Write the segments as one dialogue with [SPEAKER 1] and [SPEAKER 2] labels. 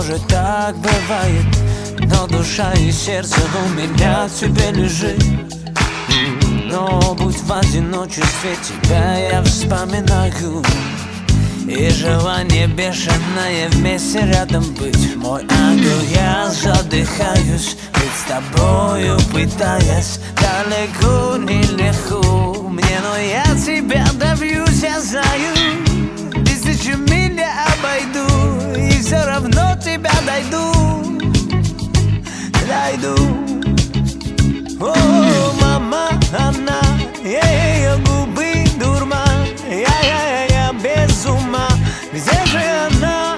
[SPEAKER 1] может так бывает, но душа и сердце у меня к тебе лежит. Но будь в одиночестве, тебя я вспоминаю, и желание бешеное вместе рядом быть. Мой ангел, я задыхаюсь, быть с тобою пытаясь. Далеко нелегко мне, но я тебя добьюсь, я знаю. Тысячу миль я обойду, и все равно тебя дойду. О, мама, она, ее губы дурман. Я без ума, где же она?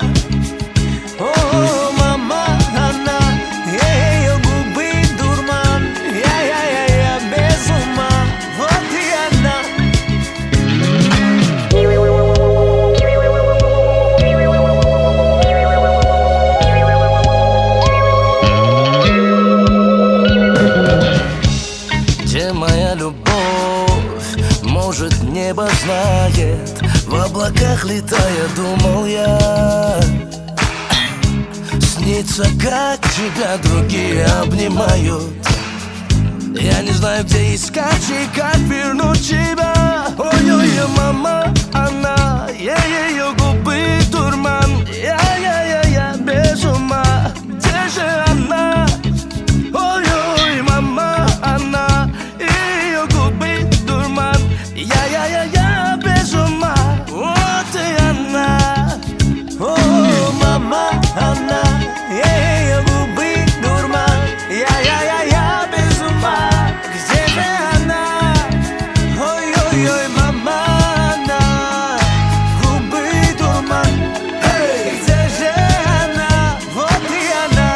[SPEAKER 1] О, мама, она, ее губы дурман. Я без ума, вот и она.
[SPEAKER 2] Где моя любовь? Может, небо знает, в облаках летая, думал я. Снится, как тебя другие обнимают. Я не знаю, где искать и как вернуть тебя. Ой-ой, мама, она, ее губы дурман. Я без ума, где же она? Ой-ой, мама, она, ее губы дурман. Я без ума, вот и она.
[SPEAKER 1] О, мама, она, ее губы дурман. Я без ума, где же она? Ой-ой-ой, мама, она, губы дурман. Где же она? Вот и она.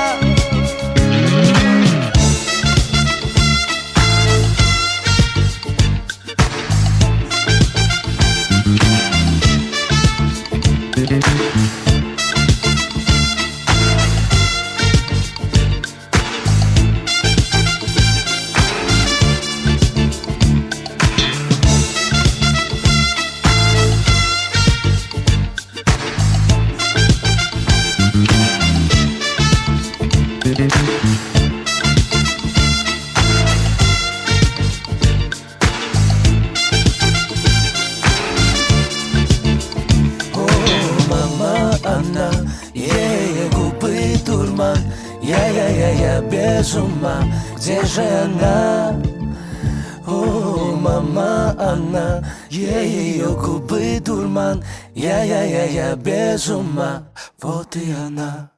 [SPEAKER 1] Она, ее губы дурман. Я без ума, где же она? О, мама, она, ее губы дурман. Я без ума, вот и она.